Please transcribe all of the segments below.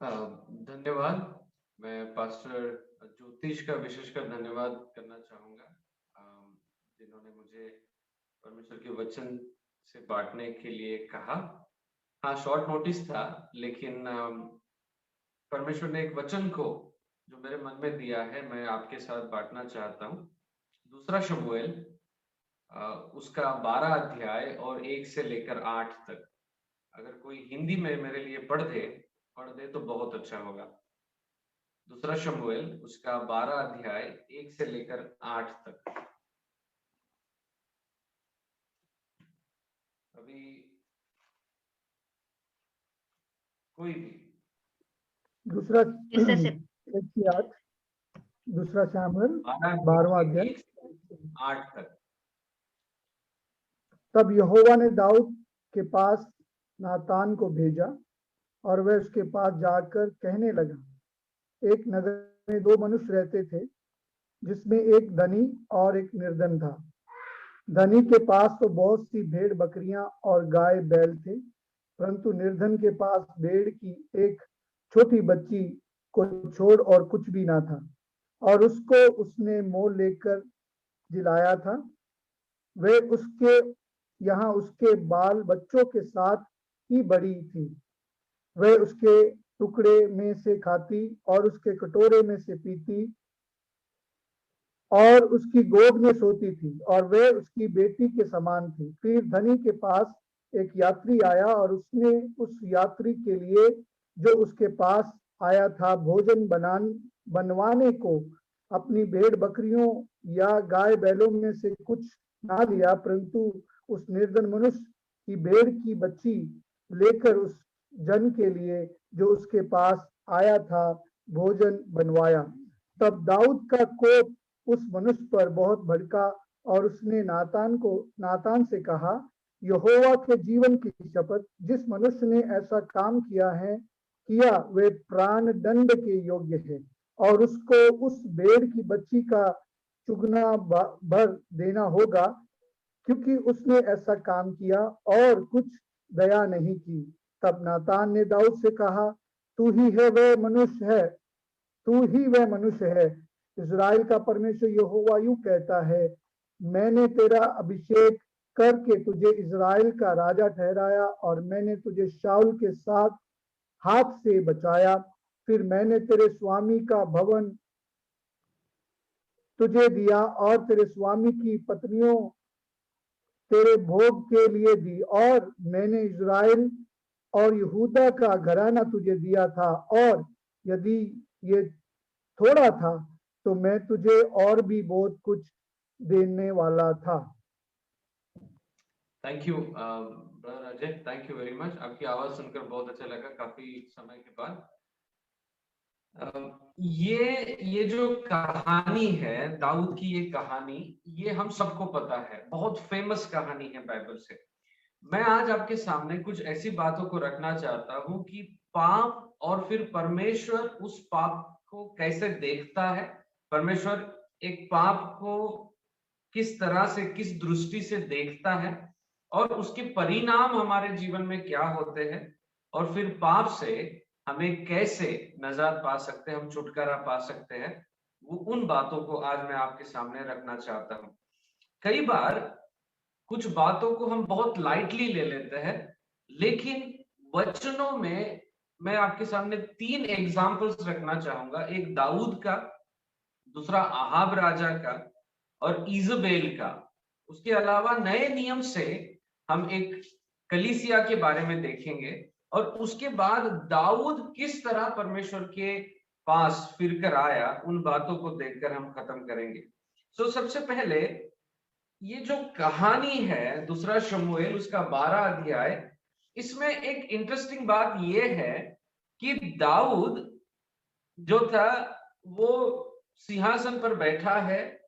धन्यवाद। मैं पास्टर ज्योतिष का विशेषकर धन्यवाद करना चाहूँगा, जिन्होंने मुझे परमेश्वर के वचन से बाँटने के लिए कहा। हाँ, शॉर्ट नोटिस था, लेकिन परमेश्वर ने एक वचन को जो मेरे मन में दिया है, मैं आपके साथ बाँटना चाहता हूँ। दूसरा शमूएल उसका 12 अध्याय और 1 से लेकर 8 तक। अगर कोई हिंदी में मेरे लिए पढ़ दे तो बहुत अच्छा होगा। दूसरा शमूएल उसका 12 अध्याय 1 से लेकर 8 तक। अभी कोई भी दूसरा जैसे से 1:8 दूसरा शमूएल 12 12वां अध्याय 1 से 8 तक। तब यहोवा ने दाऊद के पास नातान को भेजा और वह उसके पास जाकर कहने लगा, एक नगर में दो मनुष्य रहते थे, जिसमें एक धनी और एक निर्धन था। धनी के पास तो बहुत सी भेड़ बकरियां और गाय बैल थे, परंतु निर्धन के पास भेड़ की एक छोटी बच्ची को छोड़ और कुछ भी ना था, और उसको उसने मोल लेकर जिलाया था। वे उसके यहाँ उसके बाल बच्चों के साथ ही बड़ी थी। वह उसके टुकड़े में से खाती और उसके कटोरे में से पीती और उसकी गोद में सोती थी, और वह उसकी बेटी के समान थी। फिर धनी के पास एक यात्री आया और उसने उस यात्री के लिए जो उसके पास आया था भोजन बनवाने को अपनी भेड़ बकरियों या गाय बैलों में से कुछ ना लिया, परंतु उस निर्धन मनुष्य की भेड़ की बच्ची लेकर उस जन के लिए जो उसके पास आया था भोजन बनवाया। तब दाऊद का कोप उस मनुष्य पर बहुत भड़का और उसने नातान से कहा, यहोवा के जीवन की शपथ, जिस मनुष्य ने ऐसा काम किया वे प्राण दंड के योग्य है, और उसको उस भेड़ की बच्ची का चुगना भर देना होगा, क्योंकि उसने ऐसा काम किया और कुछ दया नहीं की। तब नातान ने दाऊद से कहा, तू ही वह मनुष्य है। इज़राइल का परमेश्वर यहोवा यूं कहता है, मैंने तेरा अभिषेक करके तुझे इज़राइल का राजा ठहराया, और मैंने तुझे शाऊल के साथ हाथ से बचाया। फिर मैंने तेरे स्वामी का भवन तुझे दिया और तेरे स्वामी की पत्नियों तेरे भोग के लिए दी, और मैंने इज़राइल और यहूदा का घराना तुझे दिया था, और यदि ये थोड़ा था तो मैं तुझे और भी बहुत कुछ देने वाला था। Thank you brother Ajay, thank you very much. आपकी आवाज सुनकर बहुत अच्छा लगा काफी समय के बाद। ये जो कहानी है दाऊद की, ये कहानी ये हम सबको पता है, बहुत फेमस कहानी है बाइबल से। मैं आज आपके सामने कुछ ऐसी बातों को रखना चाहता हूं कि पाप और फिर परमेश्वर उस पाप को कैसे देखता है, परमेश्वर एक पाप को किस तरह से, किस दृष्टि से देखता है, और उसके परिणाम हमारे जीवन में क्या होते हैं, और फिर पाप से हमें कैसे निजात पा सकते हैं, हम छुटकारा पा सकते हैं। वो उन बातों को आज मैं आपके सामने रखना चाहता हूं। कई बार कुछ बातों को हम बहुत लाइटली ले लेते हैं, लेकिन वचनों में मैं आपके सामने 3 एग्जाम्पल्स रखना चाहूंगा। एक दाऊद का, दूसरा आहाब राजा का, और इजबेल का। उसके अलावा नए नियम से हम एक कलीसिया के बारे में देखेंगे, और उसके बाद दाऊद किस तरह परमेश्वर के पास फिरकर आया, उन बातों को देखकर हम खत्म करेंगे। सबसे पहले ये जो कहानी है दूसरा शमूएल उसका 12 अध्याय, इसमें एक इंटरेस्टिंग बात यह है कि दाऊद जो था वो सिंहासन पर बैठा है,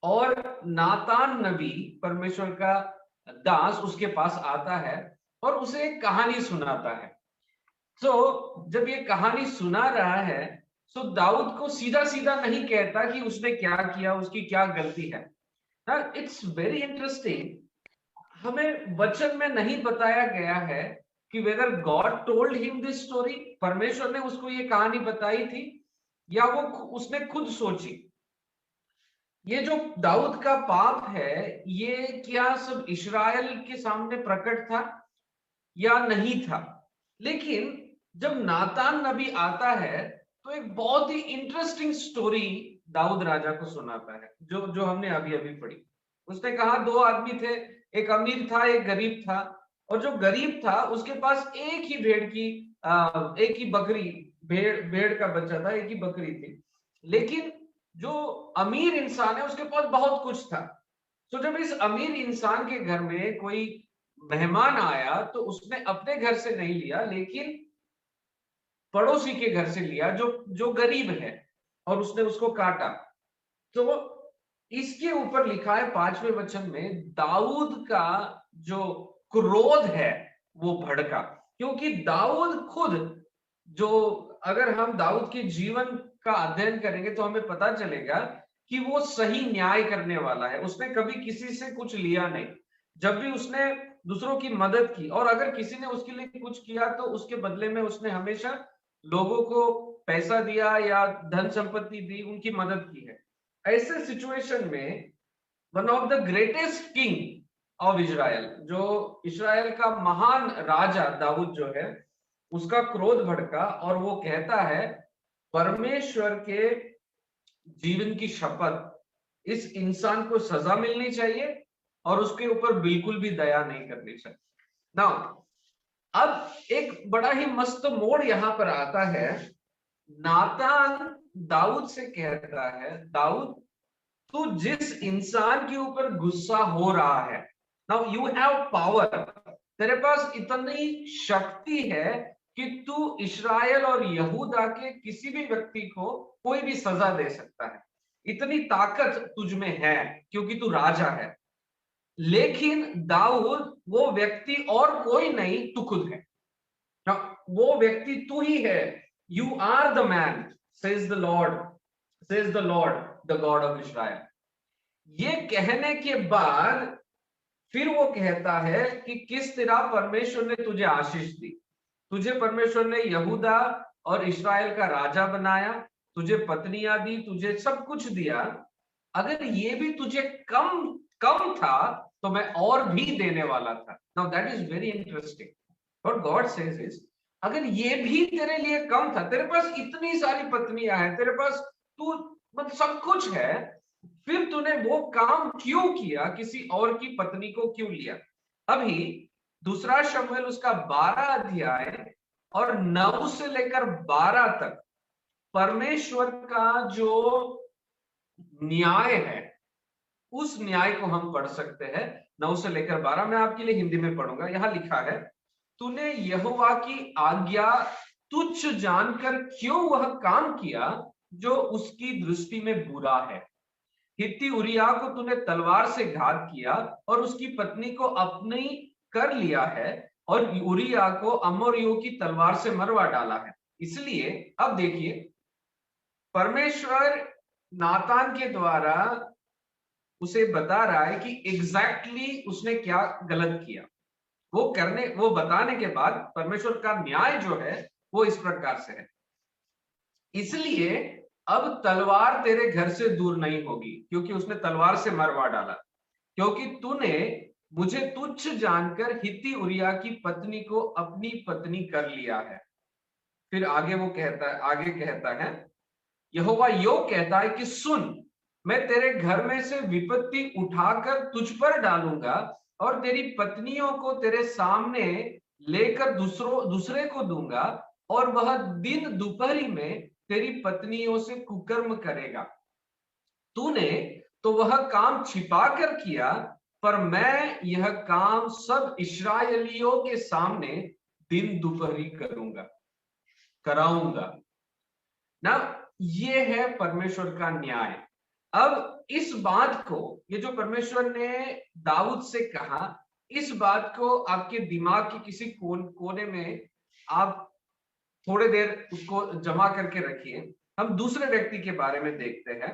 और नातान नबी परमेश्वर का दास उसके पास आता है और उसे एक कहानी सुनाता है। जब ये कहानी सुना रहा है, दाऊद को सीधा सीधा नहीं कहता कि उसने क्या किया, उसकी क्या गलती है। इट्स वेरी इंटरेस्टिंग, हमें वचन में नहीं बताया गया है कि whether God told him this story, परमेश्वर ने उसको ये कहानी बताई थी या वो उसने खुद सोची। ये जो दाऊद का पाप है, ये क्या सब इस्राएल के सामने प्रकट था या नहीं था? लेकिन जब नातान नबी आता है तो एक बहुत ही इंटरेस्टिंग स्टोरी दाऊद राजा को सुनाता है, जो जो हमने अभी अभी पढ़ी। उसने कहा दो आदमी थे, एक अमीर था एक गरीब था, और जो गरीब था उसके पास एक ही भेड़ की एक ही बकरी, भेड़ भेड़ का बच्चा था, एक ही बकरी थी। लेकिन जो अमीर इंसान है उसके पास बहुत कुछ था। तो जब इस अमीर इंसान के घर में कोई मेहमान आया तो उसने अपने घर से नहीं लिया, लेकिन पड़ोसी के घर से लिया जो जो गरीब है, और उसने उसको काटा। तो इसके ऊपर लिखा है 5वें वचन में, दाऊद का जो क्रोध है वो भड़का, क्योंकि दाऊद खुद जो, अगर हम दाऊद के जीवन का अध्ययन करेंगे तो हमें पता चलेगा कि वो सही न्याय करने वाला है। उसने कभी किसी से कुछ लिया नहीं, जब भी उसने दूसरों की मदद की, और अगर किसी ने उसके लिए कुछ किया तो उसके बदले में उसने हमेशा लोगों को पैसा दिया या धन संपत्ति दी, उनकी मदद की है। ऐसे सिचुएशन में one of the greatest king of Israel, जो इस्राएल का महान राजा दाऊद जो है, उसका क्रोध भड़का और वो कहता है परमेश्वर के जीवन की शपथ, इस इंसान को सजा मिलनी चाहिए और उसके ऊपर बिल्कुल भी दया नहीं करनी चाहिए। नाउ अब एक बड़ा ही मस्त मोड़ यहां पर आता है। नातान दाऊद से कहता है, दाऊद तू जिस इंसान के ऊपर गुस्सा हो रहा है, नाउ यू हैव पावर, तेरे पास इतनी शक्ति है कि तू इस्राएल और यहूदा के किसी भी व्यक्ति को कोई भी सजा दे सकता है। इतनी ताकत तुझ में है क्योंकि तू राजा है। लेकिन दाऊद वो व्यक्ति और कोई नहीं, तू खुद है। वो व्यक्ति तू ही है। You are the man, says the lord, says the lord the god of Israel. ये कहने के बाद फिर वो कहता है कि किस तरह परमेश्वर ने तुझे आशीष दी, तुझे परमेश्वर ने यहूदा और इस्राएल का राजा बनाया, तुझे पत्नियां दी, तुझे सब कुछ दिया। अगर ये भी तुझे कम कम था तो मैं और भी देने वाला था। Now that is very interesting. What God says is, अगर ये भी तेरे लिए कम था, तेरे पास इतनी सारी पत्नियां हैं, तेरे पास तू मतलब सब कुछ है, फिर तूने वो काम क्यों किया, किसी और की पत्नी को क्यों लिया? अभी दूसरा शमूएल उसका 12 अध्याय और 9 से लेकर 12 तक परमेश्वर का जो न्याय है उस न्याय को हम पढ़ सकते हैं। 9 से लेकर 12 मैं आपके लिए हिंदी में पढ़ूंगा। यहां लिखा है, तूने यहोवा की आज्ञा तुच्छ जानकर क्यों वह काम किया जो उसकी दृष्टि में बुरा है? हित्ती उरिया को तूने तलवार से घात किया और उसकी पत्नी को अपनी कर लिया है, और उरिया को अमोरियों की तलवार से मरवा डाला है। इसलिए अब देखिए, परमेश्वर नातान के द्वारा उसे बता रहा है कि एग्जैक्टली उसने क्या गलत किया। वो बताने के बाद परमेश्वर का न्याय जो है वो इस प्रकार से है, इसलिए अब तलवार तेरे घर से दूर नहीं होगी, क्योंकि उसने तलवार से मरवा डाला, क्योंकि तूने मुझे तुच्छ जानकर हित्ती उरिया की पत्नी को अपनी पत्नी कर लिया है। फिर आगे वो कहता है यहोवा यो कहता है कि सुन, मैं तेरे घर में से विपत्ति उठाकर तुझ पर डालूंगा और तेरी पत्नियों को तेरे सामने लेकर दूसरे को दूंगा, और वह दिन दोपहरी में तेरी पत्नियों से कुकर्म करेगा। तूने तो वह काम छिपा कर किया, पर मैं यह काम सब इस्राएलियों के सामने दिन दोपहरी कराऊंगा ना। ये है परमेश्वर का न्याय। अब इस बात को, ये जो परमेश्वर ने दाऊद से कहा, इस बात को आपके दिमाग के किसी कोने में आप थोड़े देर उसको जमा करके रखिए। हम दूसरे व्यक्ति के बारे में देखते हैं,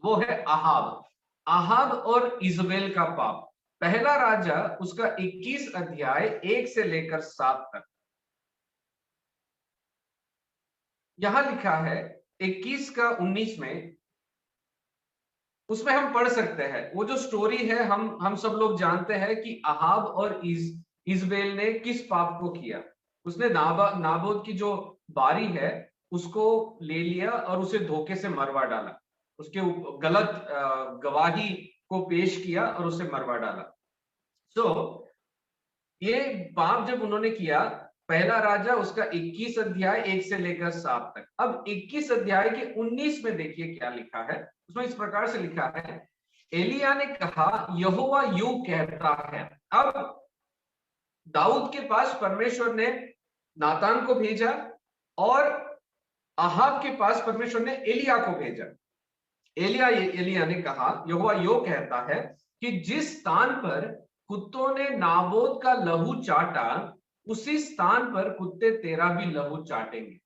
वो है अहाब और इजबेल का पाप। पहला राजा उसका 21 अध्याय 1 से लेकर 7 तक। यहां लिखा है 21 का 19 में, उसमें हम पढ़ सकते हैं वो जो स्टोरी है, हम सब लोग जानते हैं कि अहाब और इजबेल ने किस पाप को किया। उसने नाबोत की जो बारी है उसको ले लिया और उसे धोखे से मरवा डाला, उसके गलत गवाही को पेश किया और उसे मरवा डाला। सो ये पाप जब उन्होंने किया, पहला राजा उसका 21 अध्याय 1 से लेकर 7 तक। अब 21 अध्याय के 19 में देखिए क्या लिखा है। उसमें इस प्रकार से लिखा है, एलिया ने कहा यहोवा यूं कहता है। अब दाऊद के पास परमेश्वर ने नातान को भेजा और अहाब के पास परमेश्वर ने एलिया को भेजा। एलिया ने कहा यहोवा यूं कहता है कि जिस स्थान पर कुत्तों ने नाबोत का लहू चाटा, उसी स्थान पर कुत्ते तेरा भी लहू चाटेंगे।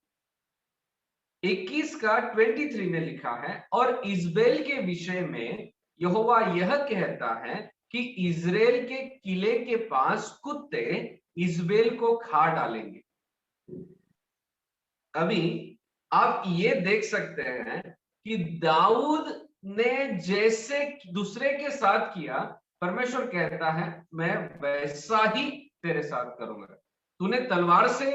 21 का 23 में लिखा है, और इजबेल के विषय में यहोवा यह कहता है कि इजराइल के किले के पास कुत्ते इजबेल को खा डालेंगे। अभी आप ये देख सकते हैं कि दाऊद ने जैसे दूसरे के साथ किया, परमेश्वर कहता है मैं वैसा ही तेरे साथ करूंगा। तूने तलवार से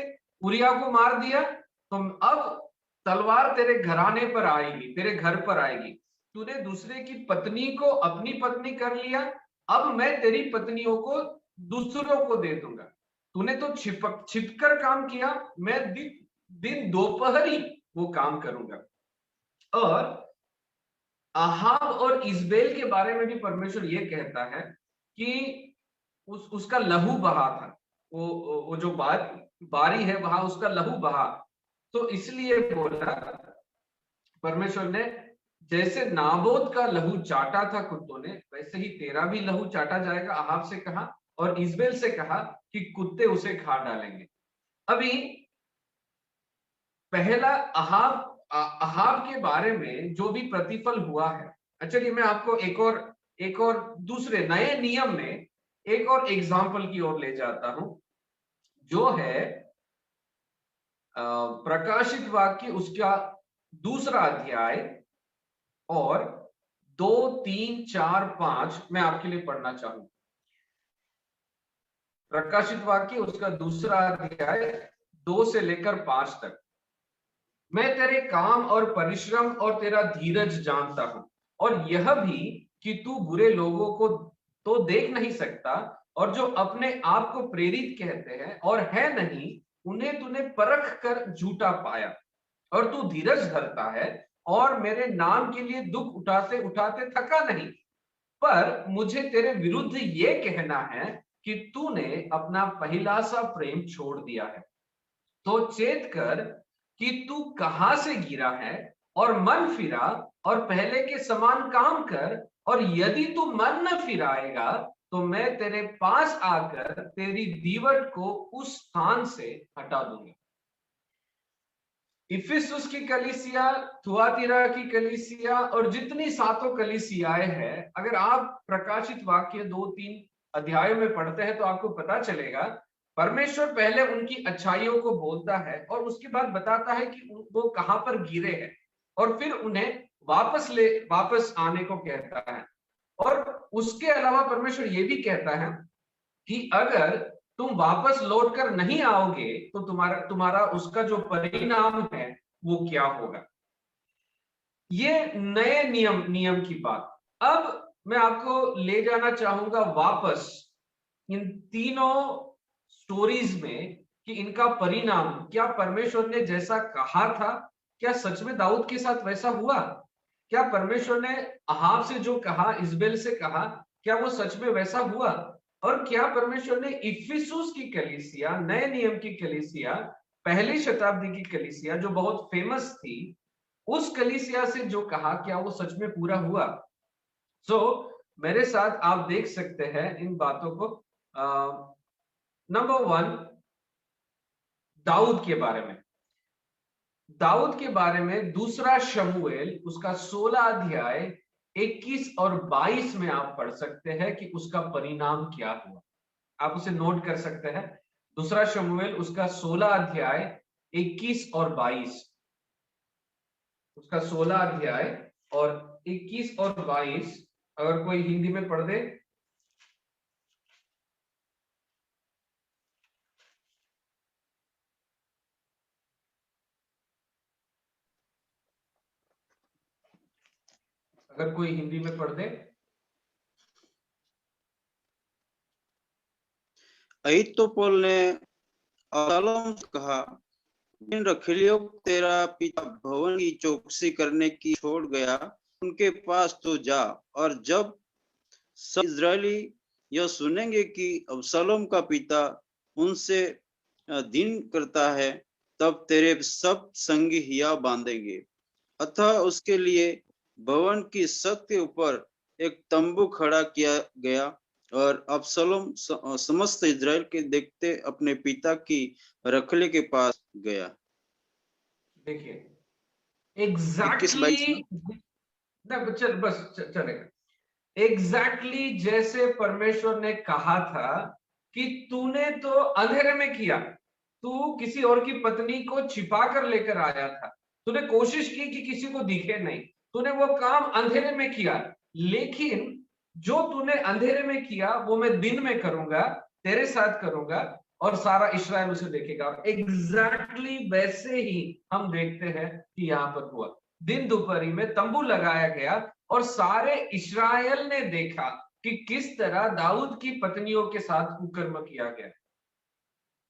उरिया को मार दिया, तो अब तलवार तेरे घराने पर आएगी, तेरे घर पर आएगी। तूने दूसरे की पत्नी को अपनी पत्नी कर लिया, अब मैं तेरी पत्नियों को दूसरों को दे दूंगा। तूने तो छिपकर काम किया, मैं दिन दोपहर ही वो काम करूंगा। और अहाब और इजबेल के बारे में भी परमेश्वर ये कहता है कि उसका लहू बहा था, वो जो बारी है वहां उसका लहू बहा। तो इसलिए बोला परमेश्वर ने, जैसे नाबोत का लहू चाटा था कुत्तों ने, वैसे ही तेरा भी लहू चाटा जाएगा। अहाब से कहा और इजबेल से कहा कि कुत्ते उसे खा डालेंगे। अभी पहला अहाब के बारे में जो भी प्रतिफल हुआ है, चलिए मैं आपको एक और दूसरे नए नियम में एक और एग्जाम्पल की ओर ले जाता हूं, जो है प्रकाशित वाक्य उसका 2 अध्याय और 2, 3, 4, 5 मैं आपके लिए पढ़ना चाहूंगा। प्रकाशित वाक्य उसका 2 अध्याय 2 से लेकर 5 तक। मैं तेरे काम और परिश्रम और तेरा धीरज जानता हूं, और यह भी कि तू बुरे लोगों को तो देख नहीं सकता, और जो अपने आप को प्रेरित कहते हैं और है नहीं, उन्हें तूने परख कर झूठा पाया। और तू धीरज धरता है और मेरे नाम के लिए दुख उठाते उठाते थका नहीं। पर मुझे तेरे विरुद्ध ये कहना है कि तूने अपना पहला सा प्रेम छोड़ दिया है। तो चेत कर कि तू कहां से गिरा है, और मन फिरा और पहले के समान काम कर, और यदि तू मन न फिराएगा तो मैं तेरे पास आकर तेरी दीवट को उस स्थान से हटा दूंगा। इफिसुस की कलीसिया, थुआतीरा की कलीसिया और जितनी 7 कलीसियाएं हैं, अगर आप प्रकाशित वाक्य 2-3 अध्यायों में पढ़ते हैं तो आपको पता चलेगा परमेश्वर पहले उनकी अच्छाइयों को बोलता है और उसके बाद बताता है कि वो कहां पर गिरे हैं, और फिर उन्हें वापस आने को कहता है। और उसके अलावा परमेश्वर ये भी कहता है कि अगर तुम वापस लौट कर नहीं आओगे तो तुम्हारा उसका जो परिणाम है वो क्या होगा। ये नए नियम की बात। अब मैं आपको ले जाना चाहूंगा वापस इन तीनों स्टोरीज में कि इनका परिणाम क्या, परमेश्वर ने जैसा कहा था क्या सच में दाऊद के साथ वैसा हुआ? क्या परमेश्वर ने अहाब से जो कहा, इजबेल से कहा, क्या वो सच में वैसा हुआ? और क्या परमेश्वर ने इफिसुस की कलीसिया, नए नियम की कलीसिया, पहली शताब्दी की कलीसिया जो बहुत फेमस थी, उस कलीसिया से जो कहा क्या वो सच में पूरा हुआ? सो मेरे साथ आप देख सकते हैं इन बातों को। नंबर 1, दाऊद के बारे में। दाऊद के बारे में 2 शमूएल उसका 16 अध्याय 21 और 22 में आप पढ़ सकते हैं कि उसका परिणाम क्या हुआ। आप उसे नोट कर सकते हैं। दूसरा शमूएल उसका 16 अध्याय 21 और 22, उसका 16 अध्याय और 21 और 22, अगर कोई हिंदी में पढ़ दे। अगर कोई हिंदी में पढ़ दे। अहीतोपेल ने अबशालोम से कहा, जिन रखैलियों को तेरा पिता भवन की चौकसी करने की छोड़ गया, उनके पास तो जा, और जब सब इजरायली यह सुनेंगे कि अबशालोम का पिता उनसे दिन करता है, तब तेरे सब संगी हिया बांधेंगे। अतः उसके लिए भवन की छत के ऊपर एक तंबू खड़ा किया गया, और अबशालोम समस्त इजराइल के देखते अपने पिता की रखैली के पास गया। देखिए एग्जैक्टली चलेगा। एग्जैक्टली जैसे परमेश्वर ने कहा था कि तूने तो अंधेरे में किया, तू किसी और की पत्नी को छिपा कर लेकर आया था, तूने कोशिश की कि किसी को दिखे नहीं, तूने वो काम अंधेरे में किया, लेकिन जो तूने अंधेरे में किया वो मैं दिन में करूंगा, तेरे साथ करूंगा, और सारा इस्राएल उसे देखेगा। एग्जैक्टली वैसे ही हम देखते हैं कि यहाँ पर हुआ। दिन दोपहरी में तंबू लगाया गया और सारे इस्राएल ने देखा कि किस तरह दाऊद की पत्नियों के साथ कुकर्म किया गया।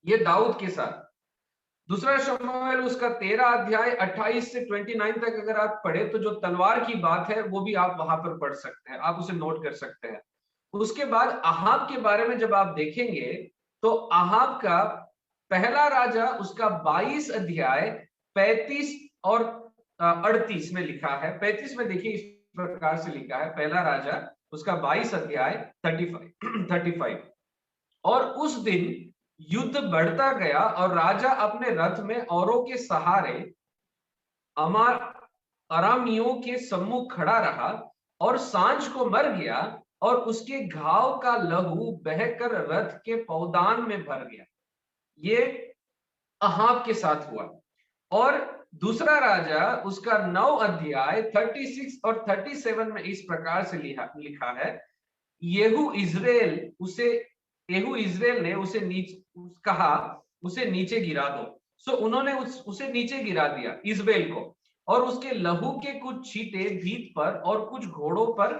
ये दाऊद के साथ। दूसरा शमूएल उसका 13 अध्याय 28 से 29 तक अगर आप पढ़े तो जो तलवार की बात है वो भी आप वहां पर पढ़ सकते हैं, आप उसे नोट कर सकते हैं। उसके बाद अहाब के बारे में जब आप देखेंगे तो अहाब का पहला राजा उसका 22 अध्याय 35 और 38 में लिखा है। 35 में देखिए इस प्रकार से लिखा है, पहला राजा उसका 22 अध्याय 35। और उस दिन युद्ध बढ़ता गया और राजा अपने रथ में औरों के सहारे अरामियों के सम्मुख खड़ा रहा, और सांझ को मर गया, और उसके घाव का लहू बहकर रथ के पौदान में भर गया। ये अहाब के साथ हुआ। और दूसरा राजा उसका 9 अध्याय 36 और 37 में इस प्रकार से लिखा है, येहू इजराइल ने उसे कहा उसे नीचे गिरा दो। सो उन्होंने उसे नीचे गिरा दिया इजबेल को, और उसके लहू के कुछ छींटे भीत पर और कुछ घोड़ों पर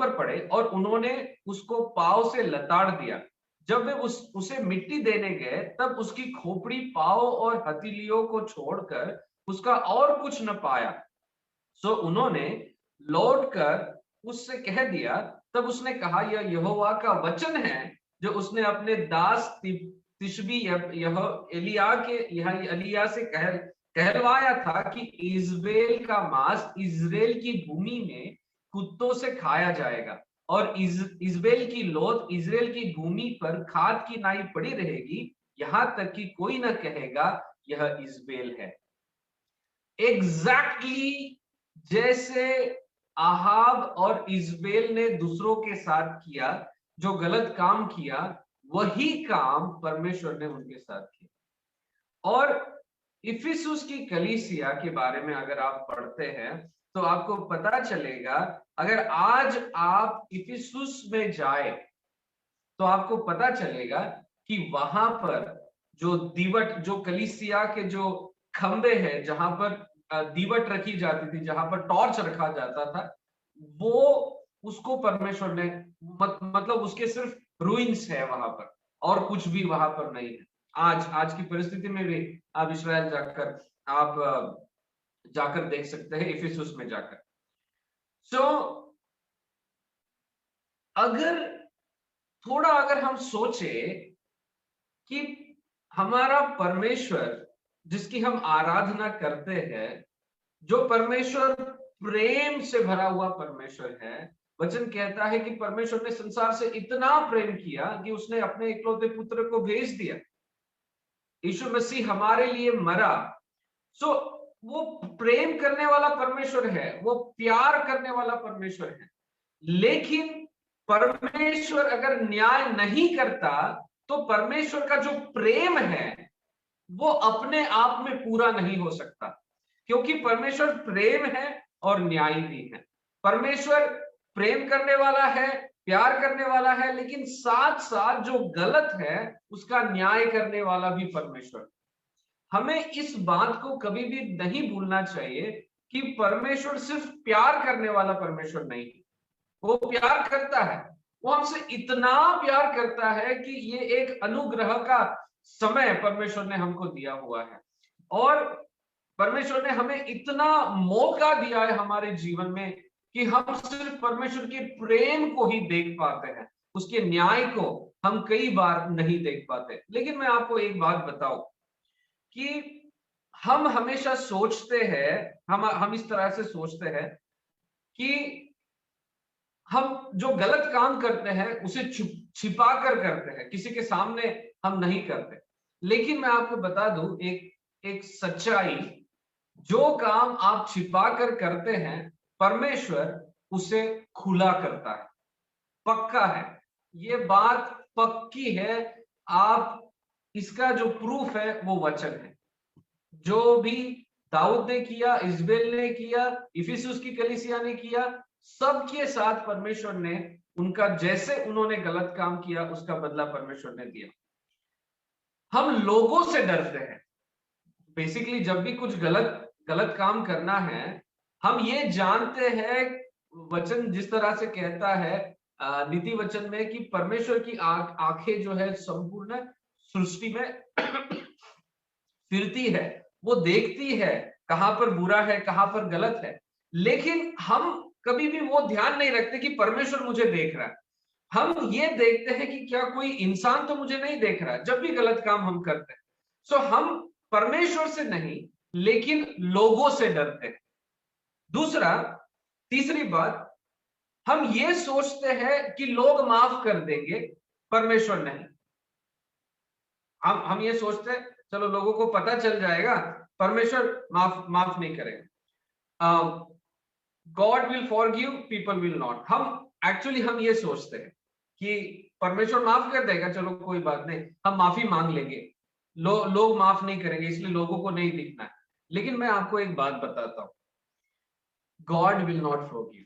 पड़े, और उन्होंने उसको पांव से लताड़ दिया। जब वे उसे मिट्टी देने गए तब उसकी खोपड़ी, पांव और हथेलियों को छोड़कर उसका और कुछ न पाया। सो उन्होंने लौटकर उससे कह दिया। तब उसने कहा, यह यहोवा का वचन है जो उसने अपने दास तिशबी एलिया से कहलवाया था कि इजबेल का मांस इजराइल की भूमि में कुत्तों से खाया जाएगा, और इजबेल की लौट इजराइल की भूमि पर खाद की नाई पड़ी रहेगी, यहां तक कि कोई न कहेगा यह इजबेल है। एग्जैक्टली जैसे आहाब और इजबेल ने दूसरों के साथ किया, जो गलत काम किया, वही काम परमेश्वर ने उनके साथ किया। और इफिसुस की कलीसिया के बारे में अगर आप पढ़ते हैं तो आपको पता चलेगा, अगर आज आप इफिसुस में जाए तो आपको पता चलेगा कि वहां पर जो दीवट, जो कलीसिया के जो खंबे हैं, जहां पर दीवट रखी जाती थी, जहां पर टॉर्च रखा जाता था, वो उसको परमेश्वर ने मतलब उसके सिर्फ रूइंस है वहां पर, और कुछ भी वहां पर नहीं है। आज की परिस्थिति में भी आप इस्राएल जाकर देख सकते हैं, इफिसुस में जाकर। सो अगर हम सोचे कि हमारा परमेश्वर जिसकी हम आराधना करते हैं, जो परमेश्वर प्रेम से भरा हुआ परमेश्वर है, वचन कहता है कि परमेश्वर ने संसार से इतना प्रेम किया कि उसने अपने इकलौते पुत्र को भेज दिया। यीशु मसीह हमारे लिए मरा। सो वो प्रेम करने वाला परमेश्वर है, वो प्यार करने वाला परमेश्वर है। लेकिन परमेश्वर अगर न्याय नहीं करता तो परमेश्वर का जो प्रेम है वो अपने आप में पूरा नहीं हो सकता, क्योंकि परमेश्वर प्रेम है और न्यायी भी है। परमेश्वर प्रेम करने वाला है, प्यार करने वाला है, लेकिन साथ साथ जो गलत है उसका न्याय करने वाला भी परमेश्वर। हमें इस बात को कभी भी नहीं भूलना चाहिए कि परमेश्वर सिर्फ प्यार करने वाला परमेश्वर नहीं, वो प्यार करता है, वो हमसे इतना प्यार करता है कि ये एक अनुग्रह का समय परमेश्वर ने हमको दिया हुआ है, और परमेश्वर ने हमें इतना मौका दिया है हमारे जीवन में कि हम सिर्फ परमेश्वर के प्रेम को ही देख पाते हैं, उसके न्याय को हम कई बार नहीं देख पाते। लेकिन मैं आपको एक बात बताऊं कि हम हमेशा सोचते हैं, हम इस तरह से सोचते हैं कि हम जो गलत काम करते हैं उसे छिपा कर करते हैं, किसी के सामने हम नहीं करते। लेकिन मैं आपको बता दूं एक सच्चाई, जो काम आप छिपा कर करते हैं परमेश्वर उसे खुला करता है, पक्का है, ये बात पक्की है। आप इसका जो प्रूफ है वो वचन है, जो भी दाऊद ने किया, इजबेल ने किया, इफिसुस की कलीसिया ने किया, सबके साथ परमेश्वर ने उनका जैसे उन्होंने गलत काम किया उसका बदला परमेश्वर ने दिया। हम लोगों से डरते हैं, बेसिकली जब भी कुछ गलत काम करना है, हम ये जानते हैं, वचन जिस तरह से कहता है नीति वचन में कि परमेश्वर की आंखें जो है संपूर्ण सृष्टि में फिरती है, वो देखती है कहां पर बुरा है कहां पर गलत है। लेकिन हम कभी भी वो ध्यान नहीं रखते कि परमेश्वर मुझे देख रहा है। हम ये देखते हैं कि क्या कोई इंसान तो मुझे नहीं देख रहा जब भी गलत काम हम करते हैं। सो हम परमेश्वर से नहीं लेकिन लोगों से डरते हैं। तीसरी बात, हम ये सोचते हैं कि लोग माफ कर देंगे, परमेश्वर नहीं। हम ये सोचते हैं चलो लोगों को पता चल जाएगा, परमेश्वर माफ नहीं करेगा। God will forgive, people will not. हम ये सोचते हैं कि परमेश्वर माफ कर देगा, चलो कोई बात नहीं, हम माफी मांग लेंगे, लोग माफ नहीं करेंगे इसलिए लोगों को नहीं दिखना है। लेकिन मैं आपको एक बात बताता हूं, God will not forgive.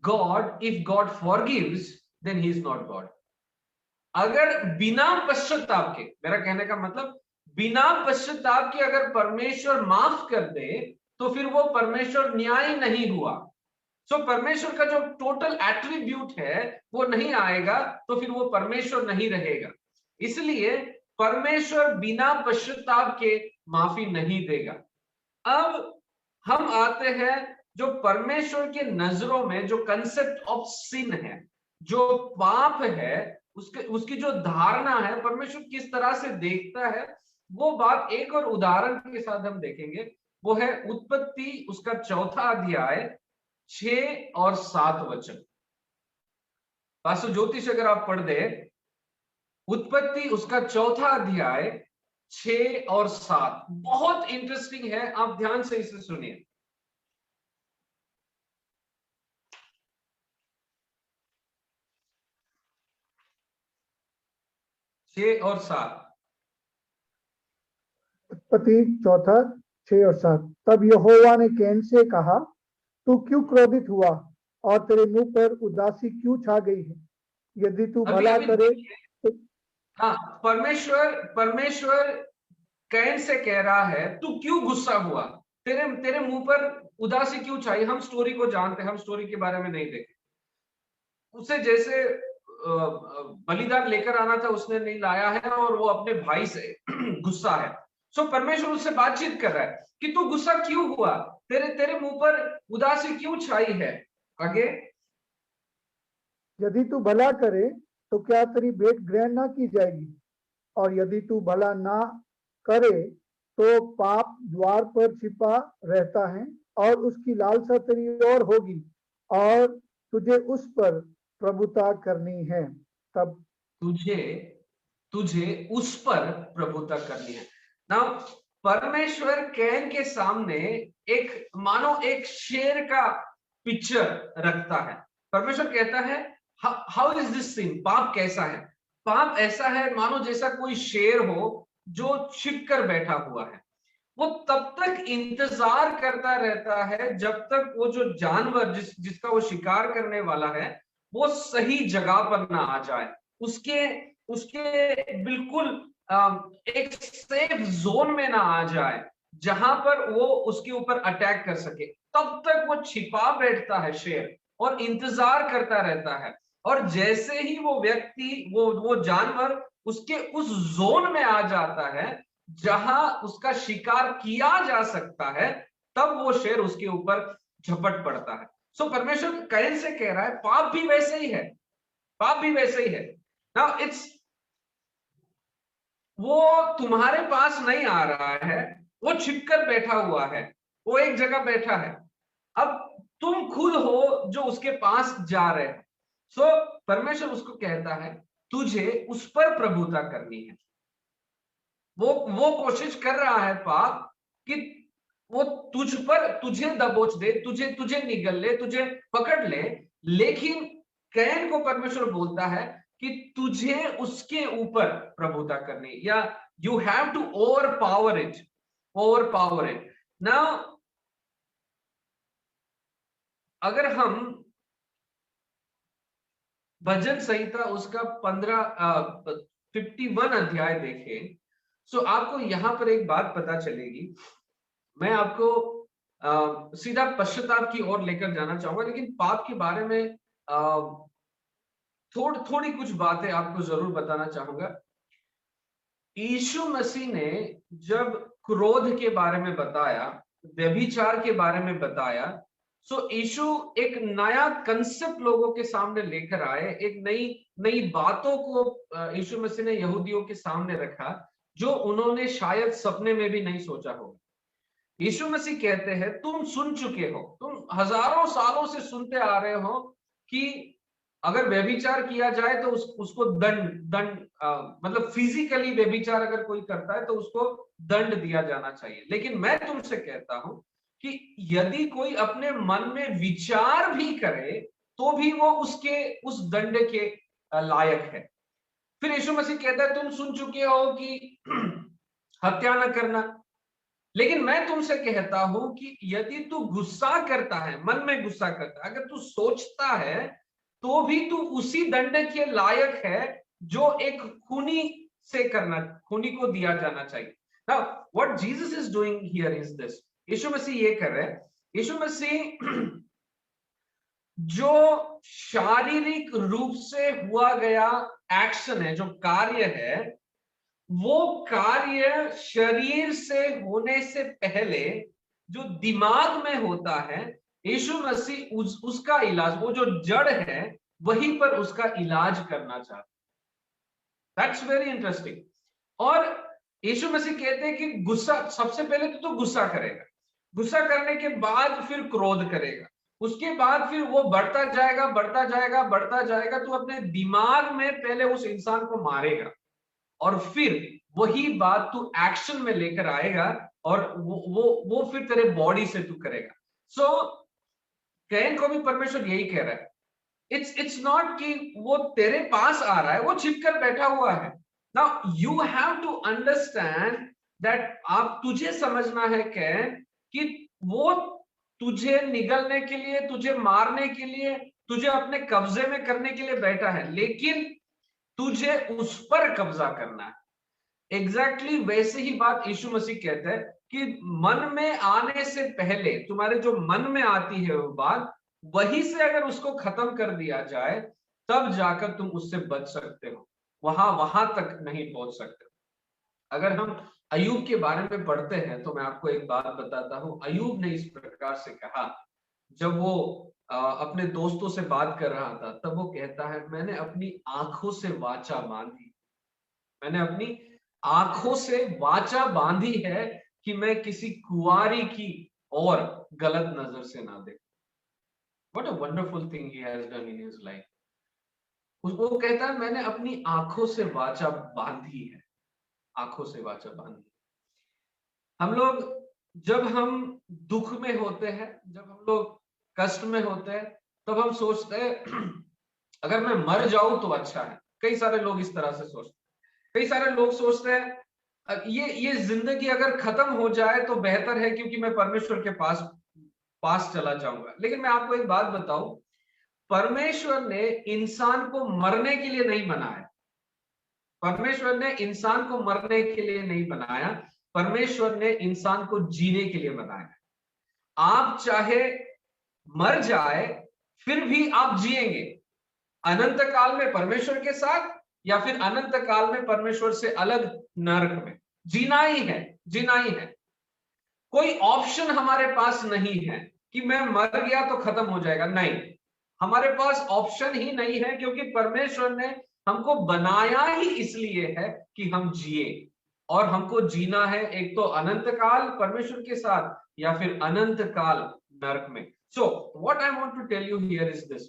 God, if God forgives then he is not God. अगर बिना पश्चाताप के, मेरा कहने का मतलब बिना पश्चाताप के अगर परमेश्वर माफ कर दे तो फिर वो परमेश्वर न्याय नहीं हुआ। सो परमेश्वर का जो टोटल एट्रीब्यूट है वो नहीं आएगा, तो फिर वो परमेश्वर नहीं रहेगा। इसलिए परमेश्वर बिना पश्चाताप के माफी नहीं देगा। अब हम आते हैं जो परमेश्वर के नजरों में जो कंसेप्ट ऑफ सिन है, जो पाप है, उसकी जो धारणा है, परमेश्वर किस तरह से देखता है, वो बात एक और उदाहरण के साथ हम देखेंगे। वो है उत्पत्ति उसका 4 अध्याय 6 और 7 वचन। पास्टर ज्योतिष अगर आप पढ़ दे, उत्पत्ति उसका 4 अध्याय 6 और 7 बहुत इंटरेस्टिंग है, आप ध्यान से इसे सुनिए। और 7 उत्पत्ति 4:6 और 7। तब यहोवा ने कैन से कहा, तू क्यों क्रोधित हुआ और तेरे मुंह पर उदासी क्यों छा गई है? यदि तू भला करे तो... हाँ, परमेश्वर कैन से कह रहा है तू क्यों गुस्सा हुआ, तेरे मुंह पर उदासी क्यों छाई। हम स्टोरी को जानते हैं, हम स्टोरी के बारे में नहीं देखे। उसे जैसे बलिदान लेकर आना था उसने नहीं लाया है और वो अपने भाई से गुस्सा है। सो परमेश्वर उससे बातचीत कर रहा है कि तू गुस्सा क्यों हुआ, तेरे मुंह पर उदासी क्यों छाई है। आगे, यदि तू भला करे तो क्या तेरी भेंट ग्रहण ना की जाएगी, और यदि तू भला ना करे तो पाप द्वार पर छिपा रहता है और उसकी लालसा तेरी ओर होगी और तुझे उस पर प्रभुता करनी है। तब तुझे उस पर प्रभुता करनी है ना। परमेश्वर कैन के सामने एक मानो एक शेर का पिक्चर रखता है। परमेश्वर कहता है हाउ इज दिस थिंग, पाप कैसा है? पाप ऐसा है मानो जैसा कोई शेर हो जो छिप कर बैठा हुआ है। वो तब तक इंतजार करता रहता है जब तक वो जो जानवर जिसका वो शिकार करने वाला है वो सही जगह पर ना आ जाए, उसके उसके बिल्कुल एक सेफ जोन में ना आ जाए जहां पर वो उसके ऊपर अटैक कर सके। तब तक वो छिपा बैठता है शेर और इंतजार करता रहता है। और जैसे ही वो व्यक्ति वो जानवर उसके उस जोन में आ जाता है जहां उसका शिकार किया जा सकता है, तब वो शेर उसके ऊपर झपट पड़ता है। सो परमेश्वर कैन से कह रहा है पाप भी वैसे ही है, पाप भी वैसे ही है। नाउ इट्स वो तुम्हारे पास नहीं आ रहा है, वो छिपकर बैठा हुआ है, वो एक जगह बैठा है। अब तुम खुद हो जो उसके पास जा रहे हो। सो परमेश्वर उसको कहता है तुझे उस पर प्रभुता करनी है। वो कोशिश कर रहा है पाप कि वो तुझ पर तुझे दबोच दे, तुझे तुझे निगल ले, तुझे पकड़ ले। लेकिन कैन को परमेश्वर बोलता है कि तुझे उसके ऊपर प्रभुता करनी, या you have to overpower it, overpower it. Now अगर हम भजन संहिता उसका 51 अध्याय देखें, सो आपको यहां पर एक बात पता चलेगी। मैं आपको सीधा पश्चाताप की ओर लेकर जाना चाहूंगा, लेकिन पाप के बारे में थोड़ी कुछ बातें आपको जरूर बताना चाहूंगा। यीशु मसीह ने जब क्रोध के बारे में बताया, व्यभिचार के बारे में बताया, सो यीशु एक नया कंसेप्ट लोगों के सामने लेकर आए, एक नई नई बातों को यीशु मसीह ने यहूदियों के सामने रखा जो उन्होंने शायद सपने में भी नहीं सोचा होगा। यीशु मसीह कहते हैं तुम सुन चुके हो, तुम हजारों सालों से सुनते आ रहे हो कि अगर व्यभिचार किया जाए तो उसको दंड दंड मतलब फिजिकली व्यभिचार अगर कोई करता है तो उसको दंड दिया जाना चाहिए। लेकिन मैं तुमसे कहता हूं कि यदि कोई अपने मन में विचार भी करे तो भी वो उसके उस दंड के लायक है। फिर यीशु मसीह कहता है तुम सुन चुके हो कि हत्या न करना, लेकिन मैं तुमसे कहता हूं कि यदि तू गुस्सा करता है, मन में गुस्सा करता है, अगर तू सोचता है तो भी तू उसी दंड के लायक है जो एक खूनी से करना, खूनी को दिया जाना चाहिए। Now what Jesus is doing here is this, यीशु मसीह ये कर रहे हैं, यीशु मसीह जो शारीरिक रूप से हुआ गया एक्शन है, जो कार्य है, वो कार्य शरीर से होने से पहले जो दिमाग में होता है, यीशु मसीह उसका इलाज, वो जो जड़ है वहीं पर उसका इलाज करना चाहता। That's very interesting. और यीशु मसीह कहते हैं कि गुस्सा, सबसे पहले तो गुस्सा करेगा, गुस्सा करने के बाद फिर क्रोध करेगा, उसके बाद फिर वो बढ़ता जाएगा बढ़ता जाएगा बढ़ता जाएगा। तो अपने दिमाग में पहले उस इंसान को मारेगा और फिर वही बात तू एक्शन में लेकर आएगा और वो फिर तेरे बॉडी से तू करेगा। सो कैन को भी परमेश्वर यही कह रहा है, इट्स नॉट कि वो तेरे पास आ रहा है, वो छिपकर बैठा हुआ है। Now you have to understand that, आप तुझे समझना है कैन कि वो तुझे निगलने के लिए, तुझे मारने के लिए, तुझे अपने कब्जे में करने के लिए बैठा है, लेकिन तुझे उस पर कब्जा करना है। एग्जैक्टली वैसे ही बात यीशु मसीह कहते हैं कि मन में आने से पहले, तुम्हारे जो मन में आती है वो बात, वही से अगर उसको खत्म कर दिया जाए तब जाकर तुम उससे बच सकते हो, वहां तक नहीं पहुंच सकते। अगर हम अयूब के बारे में पढ़ते हैं तो मैं आपको एक बात बताता हूं। अयूब ने इस प्रकार से कहा, जब वो अपने दोस्तों से बात कर रहा था, तब वो कहता है मैंने अपनी आंखों से वाचा बांधी, मैंने अपनी आंखों से वाचा बांधी है कि मैं किसी कुंवारी की और गलत नजर से ना देखूं। What a wonderful thing he has done in his life. वो कहता है मैंने अपनी आंखों से वाचा बांधी है, आंखों से वाचा बांधी। हम लोग जब हम दुख में होते हैं, जब हम लोग कष्ट में होते हैं, तब हम सोचते हैं अगर मैं मर जाऊं तो अच्छा है। कई सारे लोग इस तरह से सोचते हैं। कई सारे लोग सोचते हैं ये जिंदगी अगर खत्म हो जाए तो बेहतर है, क्योंकि मैं परमेश्वर के पास चला जाऊंगा। लेकिन मैं आपको एक बात बताऊं, परमेश्वर ने इंसान को मरने के लिए नहीं बनाया। परमेश्वर ने इंसान को मरने के लिए नहीं बनाया, परमेश्वर ने इंसान को जीने के लिए बनाया। आप चाहे मर जाए फिर भी आप जिएंगे, अनंत काल में परमेश्वर के साथ, या फिर अनंत काल में परमेश्वर से अलग नरक में। जीना ही है, जीना ही है। कोई ऑप्शन हमारे पास नहीं है कि मैं मर गया तो खत्म हो जाएगा, नहीं, हमारे पास ऑप्शन ही नहीं है, क्योंकि परमेश्वर ने हमको बनाया ही इसलिए है कि हम जिए, और हमको जीना है एक तो अनंत काल परमेश्वर के साथ, या फिर अनंत काल नरक में। So what I want to tell you here is this,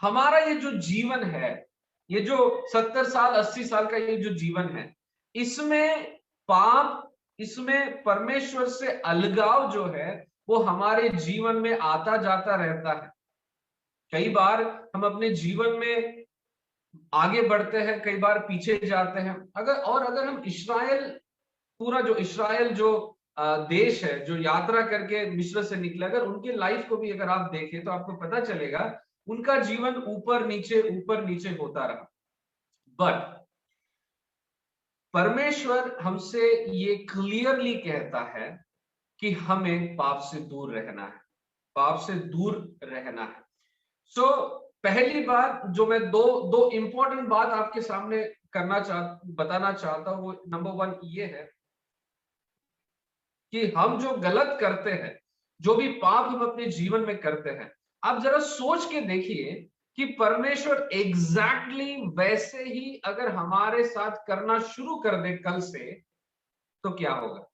हमारा ये जो जीवन है, ये जो 70 साल 80 साल का ये जो जीवन है, इसमें पाप, इसमें परमेश्वर से अलगाव जो है वो हमारे जीवन में आता जाता रहता है। कई बार हम अपने जीवन में आगे बढ़ते हैं, कई बार पीछे जाते हैं। अगर हम इस्राएल, पूरा जो इस्राएल जो देश है, जो यात्रा करके मिस्र से निकले, अगर उनके लाइफ को भी अगर आप देखें तो आपको पता चलेगा उनका जीवन ऊपर नीचे होता रहा। बट परमेश्वर हमसे ये क्लियरली कहता है कि हमें पाप से दूर रहना है, पाप से दूर रहना है। सो पहली बात जो मैं दो इंपॉर्टेंट बात आपके सामने बताना चाहता हूं, वो नंबर 1 ये है कि हम जो गलत करते हैं, जो भी पाप हम अपने जीवन में करते हैं, आप जरा सोच के देखिए कि परमेश्वर एग्जैक्टली वैसे ही अगर हमारे साथ करना शुरू कर दे कल से, तो क्या होगा।